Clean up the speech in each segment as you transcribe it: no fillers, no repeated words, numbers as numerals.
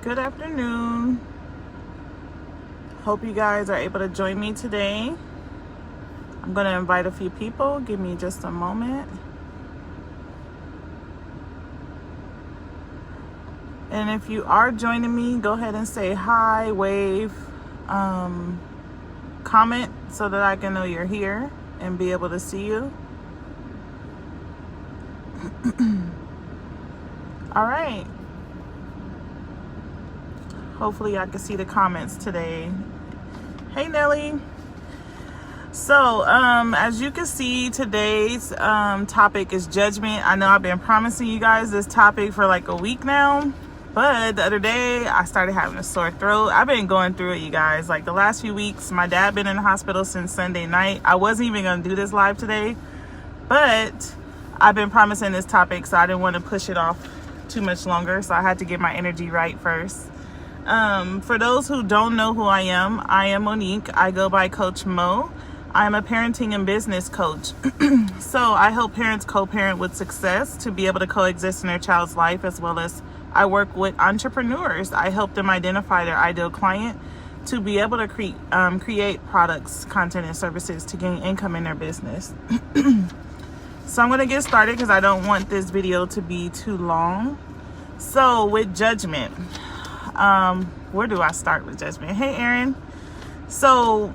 Good afternoon. Hope you guys are able to join me today. I'm going to invite a few people. Give me just a moment. And if you are joining me, go ahead and say hi, wave, comment so that I can know you're here and be able to see you. All right. Hopefully I can see the comments today. Hey Nelly. So as you can see, today's topic is judgment. I know I've been promising you guys this topic for like a week now, but the other day I started having a sore throat. I've been going through it, you guys. Like the last few weeks, my dad been in the hospital since Sunday night. I wasn't even gonna do this live today, but I've been promising this topic, so I didn't want to push it off too much longer, so I had to get my energy right first. For those who don't know who I am Monique. I go by Coach Mo. I'm a parenting and business coach. So I help parents co-parent with success to be able to coexist in their child's life, as well as I work with entrepreneurs. I help them identify their ideal client to be able to create products, content, and services to gain income in their business. So I'm going to get started because I don't want this video to be too long. So with judgment, where do I start with judgment? Hey Aaron. So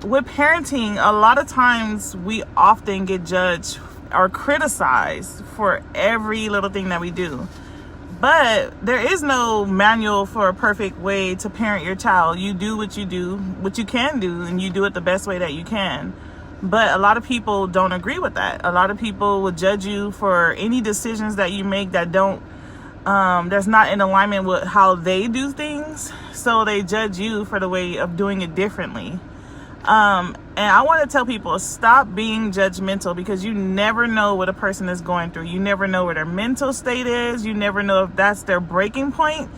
with parenting, a lot of times we often get judged or criticized for every little thing that we do. But there is no manual for a perfect way to parent your child. You do, what you can do, and you do it the best way that you can. But a lot of people don't agree with that. A lot of people will judge you for any decisions that you make that that's not in alignment with how they do things. So they judge you for the way of doing it differently. And I want to tell people, stop being judgmental, because you never know what a person is going through. You never know where their mental state is. You never know if that's their breaking point.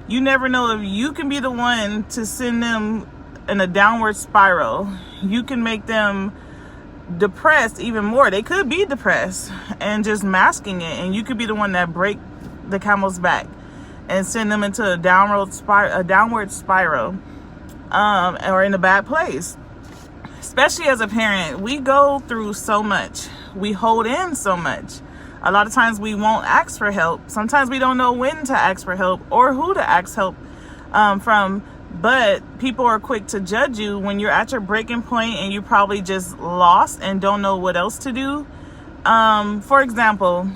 You never know if you can be the one to send them in a downward spiral. You can make them depressed even more. They could be depressed and just masking it, and you could be the one that break the camel's back and send them into a downward spiral, or in a bad place. Especially as a parent, we go through so much. We hold in so much. A lot of times we won't ask for help. Sometimes we don't know when to ask for help or who to ask help from. But people are quick to judge you when you're at your breaking point and you probably just lost and don't know what else to do. For example,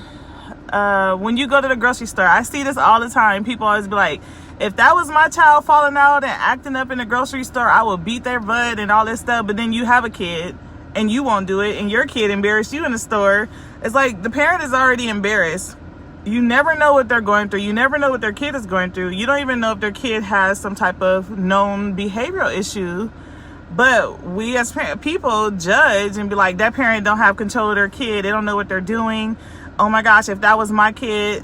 when you go to the grocery store, I see this all the time. People always be like, if that was my child falling out and acting up in the grocery store, I would beat their butt and all this stuff. But then you have a kid and you won't do it, and your kid embarrassed you in the store. It's like the parent is already embarrassed. You never know what they're going through. You never know what their kid is going through. You don't even know if their kid has some type of known behavioral issue. But we as people judge and be like, that parent don't have control of their kid. They don't know what they're doing. Oh my gosh, if that was my kid.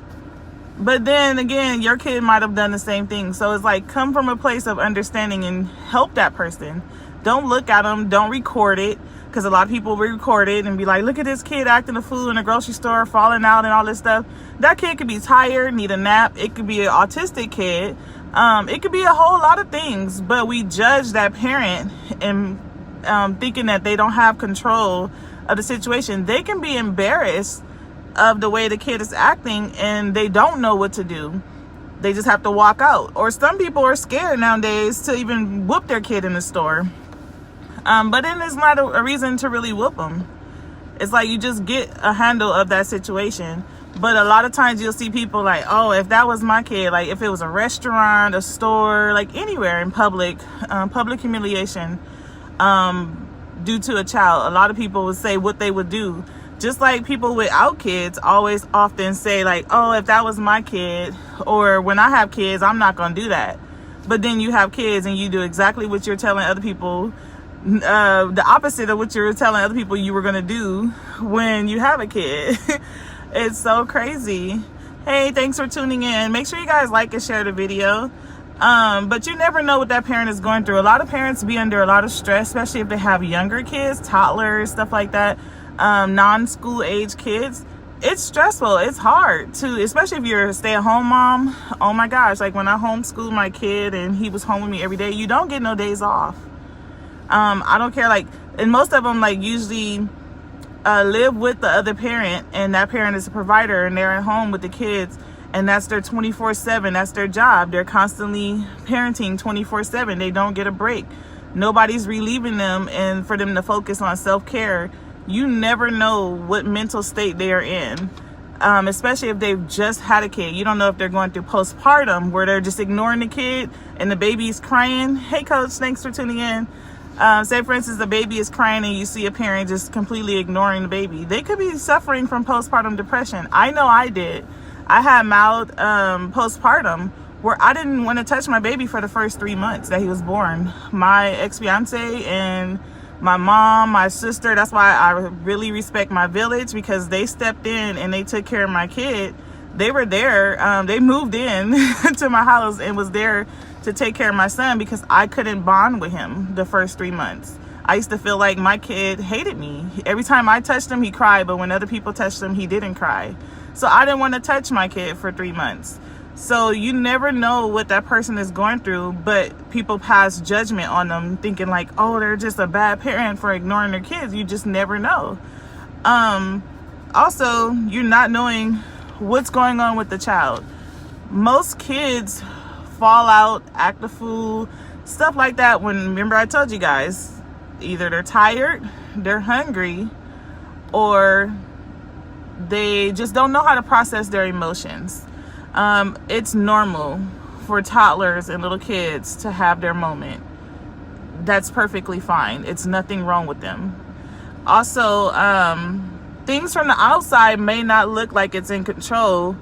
But then again, your kid might have done the same thing. So it's like, come from a place of understanding and help that person. Don't look at them. Don't record it. Because a lot of people record it and be like, look at this kid acting a fool in the grocery store, falling out and all this stuff. That kid could be tired, need a nap. It could be an autistic kid. It could be a whole lot of things. But we judge that parent and thinking that they don't have control of the situation. They can be embarrassed of the way the kid is acting and they don't know what to do. They just have to walk out. Or some people are scared nowadays to even whoop their kid in the store. But then it's not a reason to really whoop them. It's like you just get a handle of that situation. But a lot of times you'll see people like, oh, if that was my kid, like if it was a restaurant, a store, like anywhere in public humiliation due to a child, a lot of people would say what they would do. Just like people without kids always often say like, oh, if that was my kid, or when I have kids, I'm not going to do that. But then you have kids and you do exactly what you're telling other people, the opposite of what you're telling other people you were going to do when you have a kid. It's so crazy. Hey, thanks for tuning in. Make sure you guys like and share the video. But you never know what that parent is going through. A lot of parents be under a lot of stress, especially if they have younger kids, toddlers, stuff like that. Non-school age kids. it's stressful. It's hard to, especially if you're a stay-at-home mom. Oh my gosh, like when I homeschooled my kid and he was home with me every day, you don't get no days off. I don't care, like, and most of them like usually live with the other parent, and that parent is a provider, and they're at home with the kids, and that's their 24/7. That's their job. They're constantly parenting 24/7. They don't get a break. Nobody's relieving them, and for them to focus on self-care. You never know what mental state they are in, especially if they've just had a kid. You don't know if they're going through postpartum, where they're just ignoring the kid and the baby is crying. Hey coach, thanks for tuning in. Say for instance the baby is crying and you see a parent just completely ignoring the baby. They could be suffering from postpartum depression. I know I did. I had mild postpartum, where I didn't want to touch my baby for the first 3 months that he was born. My ex-fiance and my mom, my sister, that's why I really respect my village, because they stepped in and they took care of my kid. They were there. They moved in to my house and was there to take care of my son, because I couldn't bond with him the first 3 months. I used to feel like my kid hated me. Every time I touched him, he cried, but when other people touched him, he didn't cry. So I didn't want to touch my kid for 3 months. So you never know what that person is going through, but people pass judgment on them thinking like, oh, they're just a bad parent for ignoring their kids. You just never know. Also, you're not knowing what's going on with the child. Most kids fall out, act a fool, stuff like that. When, remember I told you guys, either they're tired, they're hungry, or they just don't know how to process their emotions. It's normal for toddlers and little kids to have their moment. That's perfectly fine. It's nothing wrong with them. Also, things from the outside may not look like it's in control,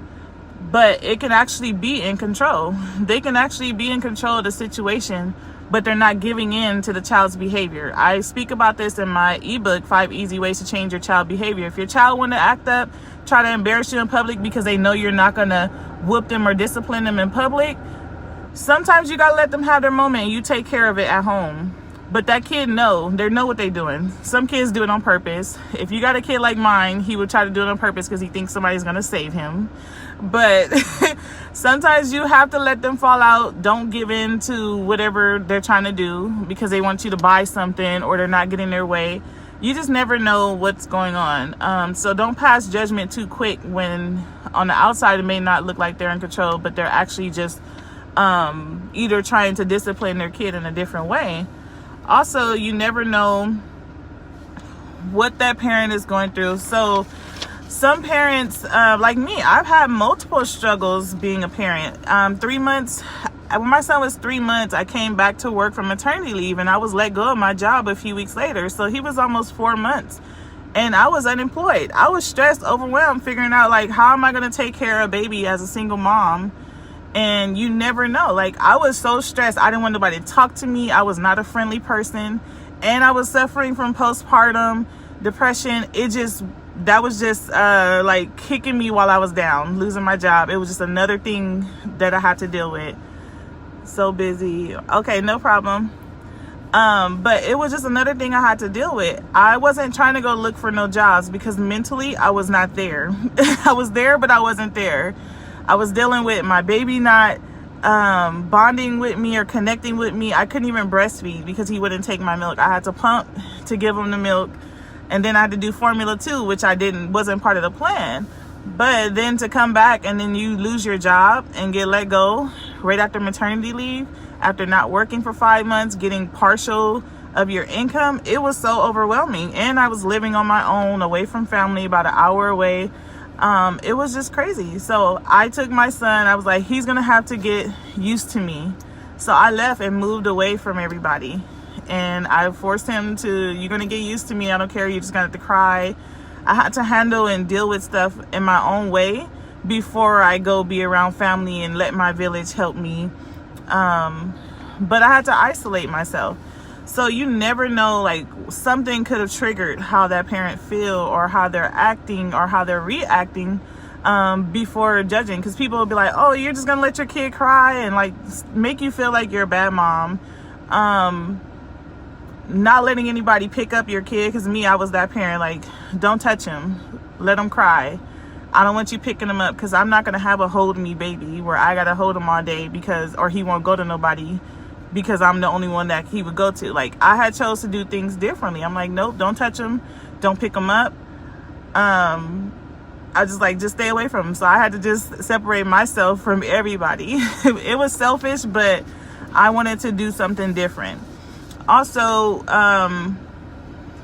but it can actually be in control. They can actually be in control of the situation, but they're not giving in to the child's behavior. I speak about this in my ebook, 5 Easy Ways to Change Your Child Behavior. If your child want to act up, try to embarrass you in public because they know you're not going to whoop them or discipline them in public, sometimes you got to let them have their moment and you take care of it at home. But that kid they know what they're doing. Some kids do it on purpose. If you got a kid like mine, he would try to do it on purpose because he thinks somebody's going to save him. But sometimes you have to let them fall out. Don't give in to whatever they're trying to do because they want you to buy something or they're not getting their way. You just never know what's going on. So don't pass judgment too quick when on the outside it may not look like they're in control, but they're actually just either trying to discipline their kid in a different way. Also, you never know what that parent is going through. So some parents, like me, I've had multiple struggles being a parent. 3 months, when my son was 3 months, I came back to work from maternity leave and I was let go of my job a few weeks later. So he was almost 4 months and I was unemployed. I was stressed, overwhelmed, figuring out like, how am I going to take care of a baby as a single mom? And you never know. Like, I was so stressed. I didn't want nobody to talk to me. I was not a friendly person. And I was suffering from postpartum depression. That was just like kicking me while I was down, losing my job. It was just another thing that I had to deal with. So busy. Okay, no problem. But it was just another thing I had to deal with. I wasn't trying to go look for no jobs because mentally I was not there. I was there, but I wasn't there. I was dealing with my baby not bonding with me or connecting with me. I couldn't even breastfeed because he wouldn't take my milk. I had to pump to give him the milk. And then I had to do formula too, which wasn't part of the plan. But then to come back and then you lose your job and get let go right after maternity leave, after not working for 5 months, getting partial of your income, it was so overwhelming. And I was living on my own, away from family, about an hour away. It was just crazy. So I took my son. I was like, he's gonna have to get used to me. So I left and moved away from everybody. And I forced him to, you're gonna get used to me. I don't care. You're just gonna have to cry. I had to handle and deal with stuff in my own way before I go be around family and let my village help me. But I had to isolate myself. So you never know, like, something could have triggered how that parent feel or how they're acting or how they're reacting before judging. Because people will be like, oh, you're just gonna let your kid cry and like make you feel like you're a bad mom. Not letting anybody pick up your kid, because me, I was that parent, like, don't touch him, let him cry. I don't want you picking him up, because I'm not going to have a hold me baby where I got to hold him all day or he won't go to nobody because I'm the only one that he would go to. Like, I had chose to do things differently. I'm like, nope, don't touch him. Don't pick him up. I just stay away from him. So I had to just separate myself from everybody. It was selfish, but I wanted to do something different. Also,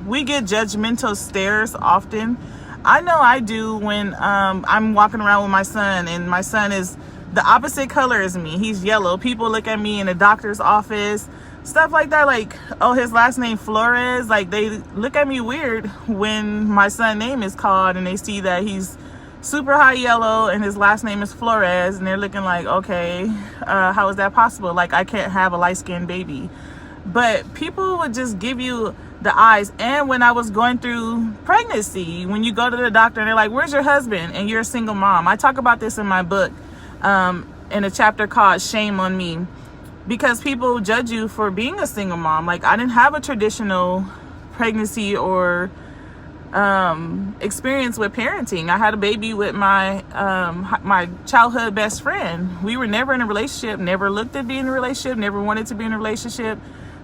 we get judgmental stares often. I know I do when I'm walking around with my son, and my son is the opposite color as me. He's yellow. People look at me in the doctor's office, stuff like that. Like, oh, his last name Flores. Like, they look at me weird when my son's name is called and they see that he's super high yellow and his last name is Flores, and they're looking like, okay, how is that possible? Like, I can't have a light-skinned baby. But people would just give you the eyes. And when I was going through pregnancy, when you go to the doctor and they're like, where's your husband? And you're a single mom. I talk about this in my book, in a chapter called Shame on Me, because people judge you for being a single mom. Like, I didn't have a traditional pregnancy or experience with parenting. I had a baby with my childhood best friend. We were never in a relationship, never looked at being in a relationship, never wanted to be in a relationship,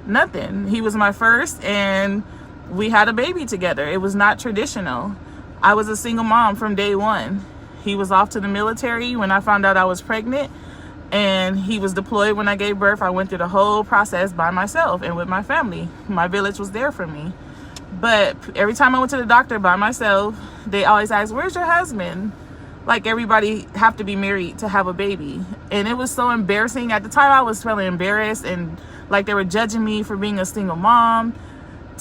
nothing. He was my first, and we had a baby together. It was not traditional. I was a single mom from day one. He was off to the military when I found out I was pregnant, and he was deployed when I gave birth. I went through the whole process by myself and with my family. My village was there for me. But every time I went to the doctor by myself, they always asked, where's your husband? Like, everybody have to be married to have a baby. And it was so embarrassing. At the time, I was feeling embarrassed, and like they were judging me for being a single mom.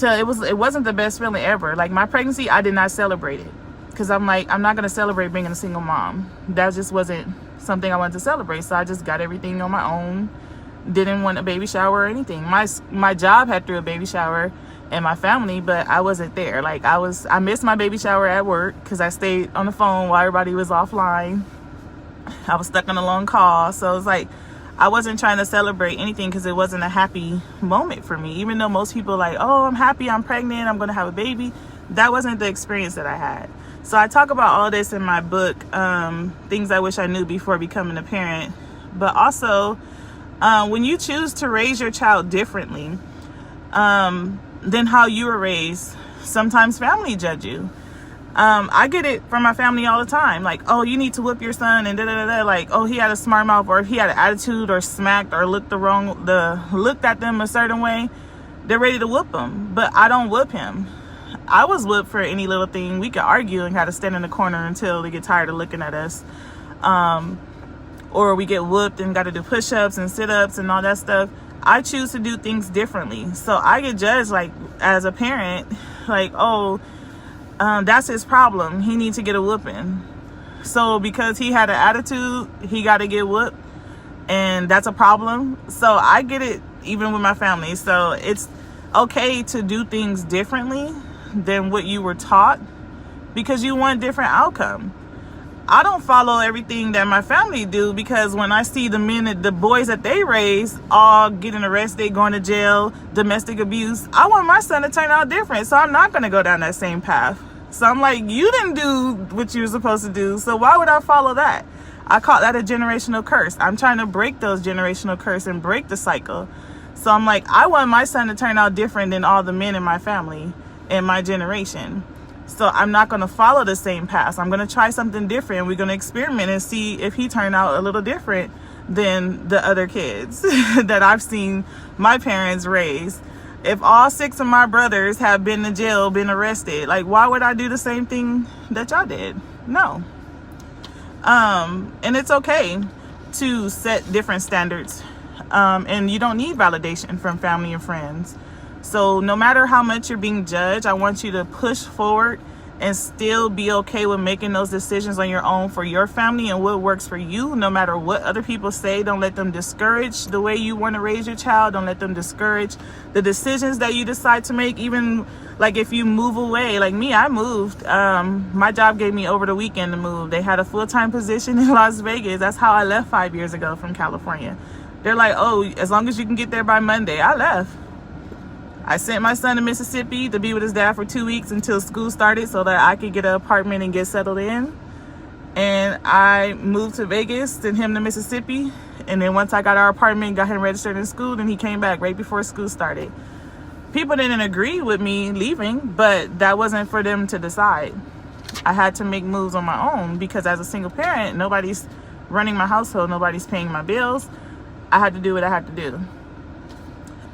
It wasn't the best feeling ever. Like, my pregnancy, I did not celebrate it, because I'm like, I'm not going to celebrate being a single mom. That just wasn't something I wanted to celebrate. So I just got everything on my own. Didn't want a baby shower or anything. My job had threw a baby shower and my family, but I wasn't there. Like, I missed my baby shower at work because I stayed on the phone while everybody was offline. I was stuck on a long call. So it was like, I wasn't trying to celebrate anything because it wasn't a happy moment for me. Even though most people are like, oh, I'm happy, I'm pregnant, I'm going to have a baby. That wasn't the experience that I had. So I talk about all this in my book, things I wish I knew before becoming a parent. But also, when you choose to raise your child differently than how you were raised, sometimes family judge you. I get it from my family all the time. Like, oh, you need to whoop your son, and da-da-da-da. Like, oh, he had a smart mouth, or he had an attitude, or smacked, or looked at them a certain way. They're ready to whoop him, but I don't whoop him. I was whooped for any little thing. We could argue and had to stand in the corner until they get tired of looking at us. Or we get whooped and got to do push-ups and sit-ups and all that stuff. I choose to do things differently. So I get judged, like, as a parent, like, oh, that's his problem. He needs to get a whooping. So because he had an attitude, he got to get whooped, and that's a problem. So I get it even with my family. So it's okay to do things differently than what you were taught because you want a different outcome. I don't follow everything that my family do, because when I see the boys that they raise all getting arrested, going to jail, domestic abuse, I want my son to turn out different. So I'm not going to go down that same path. So I'm like, you didn't do what you were supposed to do, so why would I follow that? I call that a generational curse. I'm trying to break those generational curse and break the cycle. So I'm like, I want my son to turn out different than all the men in my family in my generation. So I'm not going to follow the same path. I'm going to try something different. We're going to experiment and see if he turned out a little different than the other kids that I've seen my parents raise. If all 6 of my brothers have been to jail, been arrested, like, why would I do the same thing that y'all did? No. And it's okay to set different standards. And you don't need validation from family and friends. So no matter how much you're being judged, I want you to push forward and still be okay with making those decisions on your own for your family and what works for you, no matter what other people say. Don't let them discourage the way you want to raise your child. Don't let them discourage the decisions that you decide to make. Even like if you move away, like me, I moved. My job gave me over the weekend to move. They had a full-time position in Las Vegas. That's how I left 5 years ago from California. They're like, oh, as long as you can get there by Monday. I left. I sent my son to Mississippi to be with his dad for 2 weeks until school started so that I could get an apartment and get settled in. I moved to Vegas, sent him to Mississippi, and then once I got our apartment, got him registered in school, then he came back right before school started. People didn't agree with me leaving, but that wasn't for them to decide. I had to make moves on my own because as a single parent, nobody's running my household, nobody's paying my bills. I had to do what I had to do.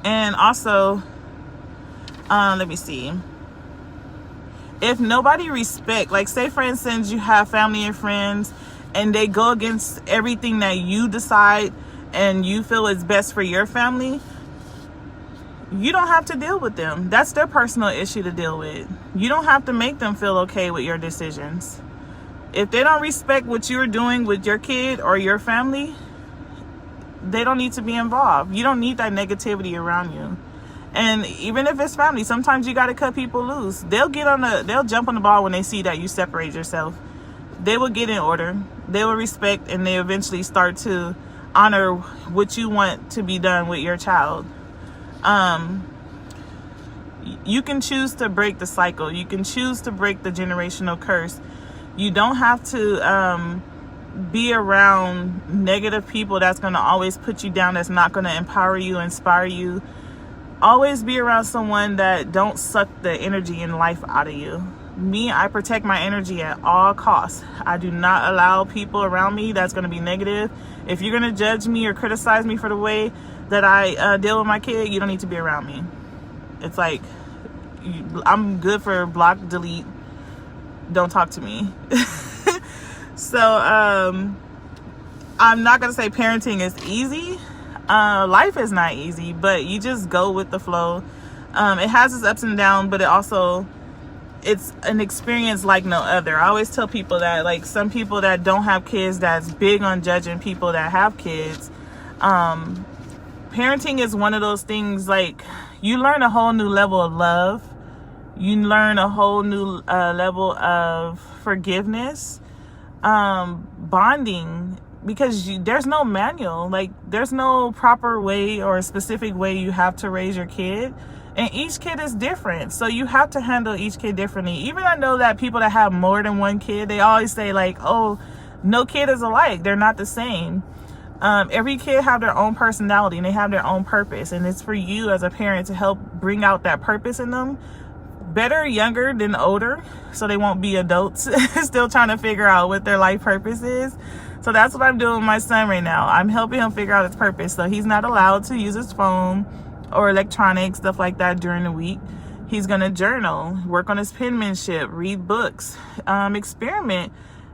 And also, let me see. If nobody respect, like say for instance, you have family and friends and they go against everything that you decide and you feel is best for your family, you don't have to deal with them. That's their personal issue to deal with. You don't have to make them feel okay with your decisions. If they don't respect what you're doing with your kid or your family, they don't need to be involved. You don't need that negativity around you. And even if it's family, sometimes you got to cut people loose. They'll jump on the ball when they see that you separate yourself. They will get in order. They will respect, and they eventually start to honor what you want to be done with your child. You can choose to break the cycle. You can choose to break the generational curse. You don't have to be around negative people that's going to always put you down, that's not going to empower you, inspire you. Always be around someone that don't suck the energy and life out of you. Me, I protect my energy at all costs. I do not allow people around me that's going to be negative. If you're going to judge me or criticize me for the way that I deal with my kid, you don't need to be around me. It's like, I'm good for block, delete, don't talk to me. So, I'm not going to say parenting is easy. Life is not easy, but you just go with the flow. It has its ups and downs, but it's an experience like no other. I always tell people that, like, some people that don't have kids, that's big on judging people that have kids. Parenting is one of those things, like, you learn a whole new level of love. You learn a whole new level of forgiveness, bonding, because there's no manual. Like, there's no proper way or a specific way you have to raise your kid. And each kid is different. So you have to handle each kid differently. Even I know that people that have more than one kid, they always say like, oh, no kid is alike. They're not the same. Every kid have their own personality and they have their own purpose. And it's for you as a parent to help bring out that purpose in them. Better younger than older, so they won't be adults still trying to figure out what their life purpose is. So that's what I'm doing with my son right now. I'm helping him figure out his purpose. So he's not allowed to use his phone or electronics, stuff like that during the week. He's going to journal, work on his penmanship, read books,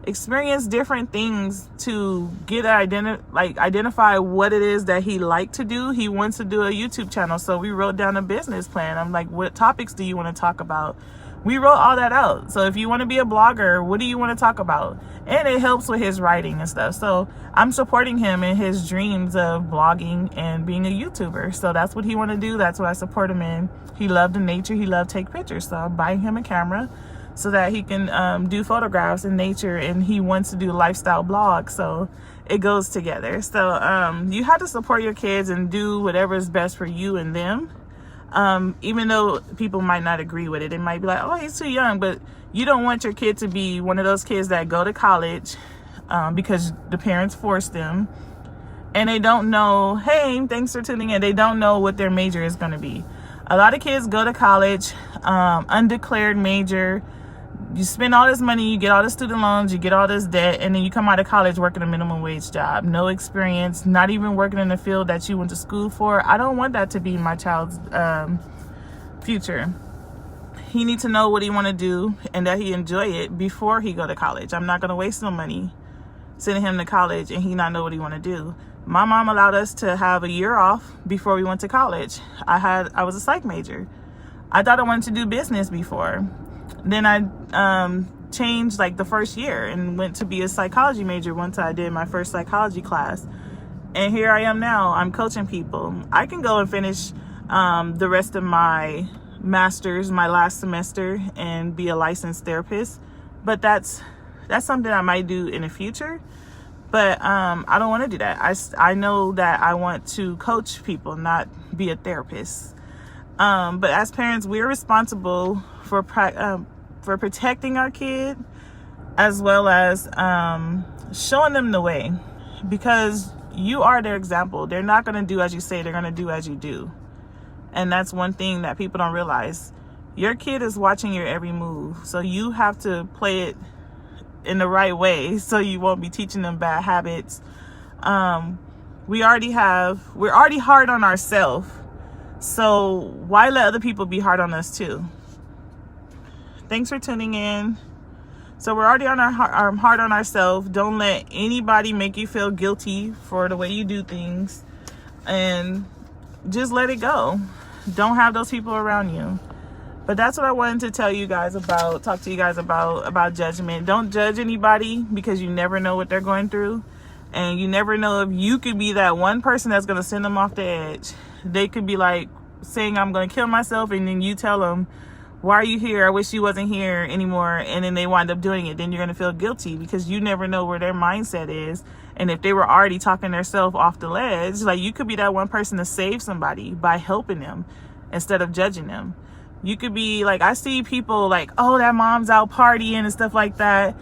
experience different things to get identify what it is that he liked to do. He wants to do a YouTube channel. So we wrote down a business plan. I'm like, what topics do you want to talk about? We wrote all that out. So if you want to be a blogger, what do you want to talk about? And it helps with his writing and stuff. So I'm supporting him in his dreams of blogging and being a YouTuber. So that's what he want to do. That's what I support him in. He loved the nature. He loved take pictures. So I'm buying him a camera so that he can do photographs in nature, and he wants to do lifestyle blogs. So it goes together. So you have to support your kids and do whatever is best for you and them. Even though people might not agree with it, it might be like, oh, he's too young, but you don't want your kid to be one of those kids that go to college because the parents force them, and they don't know, hey, thanks for tuning in, they don't know what their major is going to be. A lot of kids go to college, undeclared major, you spend all this money, you get all the student loans, you get all this debt, and then you come out of college working a minimum wage job. No experience, not even working in the field that you went to school for. I don't want that to be my child's future. He needs to know what he want to do and that he enjoy it before he go to college. I'm not going to waste no money sending him to college and he not know what he want to do. My mom allowed us to have a year off before we went to college. I was a psych major. I thought I wanted to do business before. Then I changed like the first year and went to be a psychology major once I did my first psychology class. And here I am now. I'm coaching people. I can go and finish the rest of my master's, my last semester, and be a licensed therapist. But that's something I might do in the future. But I don't want to do that. I know that I want to coach people, not be a therapist. But as parents, we're responsible for protecting our kid as well as showing them the way, because you are their example. They're not going to do as you say, they're going to do as you do. And that's one thing that people don't realize. Your kid is watching your every move, so you have to play it in the right way so you won't be teaching them bad habits. We're already hard on ourselves, so why let other people be hard on us too? Thanks for tuning in. So we're already hard on ourselves. Don't let anybody make you feel guilty for the way you do things, and just let it go. Don't have those people around you. But that's what I wanted to tell you guys about, talk to you guys about judgment. Don't judge anybody, because you never know what they're going through. And you never know if you could be that one person that's going to send them off the edge. They could be like saying, I'm going to kill myself. And then you tell them, why are you here? I wish you wasn't here anymore. And then they wind up doing it. Then you're going to feel guilty, because you never know where their mindset is. And if they were already talking themselves off the ledge, like, you could be that one person to save somebody by helping them instead of judging them. You could be like, I see people like, oh, that mom's out partying and stuff like that.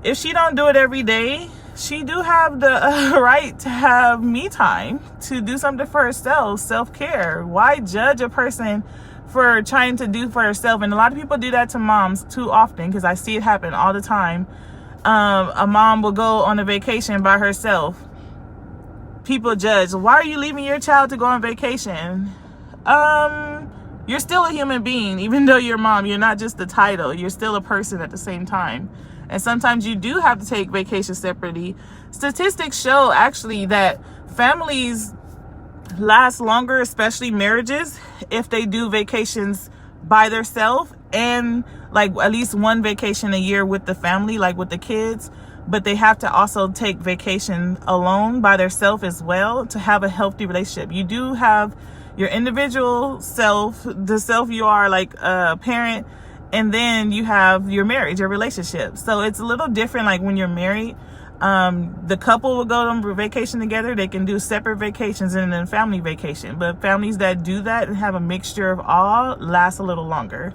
If she don't do it every day, she do have the right to have me time, to do something for herself, self-care. Why judge a person for trying to do for herself? And a lot of people do that to moms too often, because I see it happen all the time. A mom will go on a vacation by herself. People judge, why are you leaving your child to go on vacation? You're still a human being. Even though you're mom, you're not just the title. You're still a person at the same time. And sometimes you do have to take vacations separately. Statistics show actually that families last longer, especially marriages, if they do vacations by themselves, and like at least one vacation a year with the family, like with the kids. But they have to also take vacation alone by themselves as well to have a healthy relationship. You do have your individual self, the self you are, like a parent, and then you have your marriage, your relationship. So it's a little different. Like when you're married, the couple will go on vacation together. They can do separate vacations and then family vacation. But families that do that and have a mixture of all last a little longer,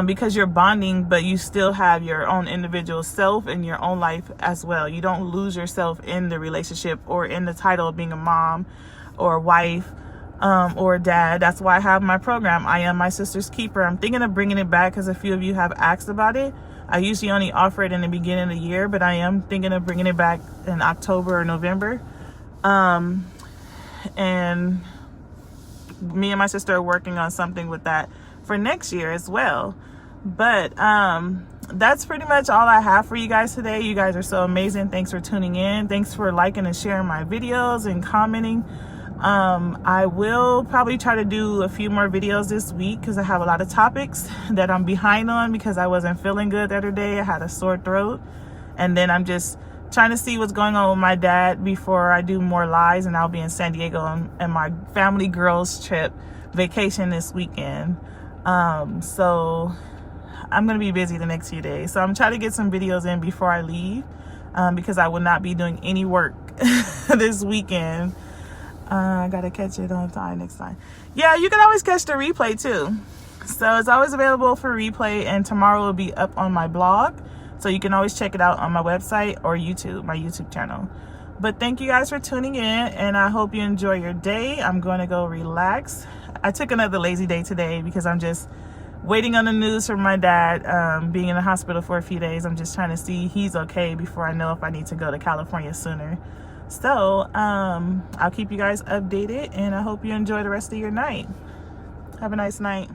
because you're bonding, but you still have your own individual self and your own life as well. You don't lose yourself in the relationship or in the title of being a mom or a wife, or dad. That's why I have my program, I Am My Sister's Keeper. I'm thinking of bringing it back because a few of you have asked about it. I usually only offer it in the beginning of the year, but I am thinking of bringing it back in October or November. And me and my sister are working on something with that for next year as well. But that's pretty much all I have for you guys today. You guys are so amazing. Thanks for tuning in. Thanks for liking and sharing my videos and commenting. I will probably try to do a few more videos this week, because I have a lot of topics that I'm behind on because I wasn't feeling good the other day. I had a sore throat, and then I'm just trying to see what's going on with my dad before I do more lives. And I'll be in San Diego on my family girls trip vacation this weekend. So I'm going to be busy the next few days. So I'm trying to get some videos in before I leave, because I will not be doing any work this weekend. I gotta catch it on time next time. Yeah, you can always catch the replay too. So it's always available for replay, and tomorrow will be up on my blog. So you can always check it out on my website or YouTube, my YouTube channel. But thank you guys for tuning in, and I hope you enjoy your day. I'm going to go relax. I took another lazy day today because I'm just waiting on the news from my dad being in the hospital for a few days. I'm just trying to see he's okay before I know if I need to go to California sooner. So I'll keep you guys updated, and I hope you enjoy the rest of your night. Have a nice night.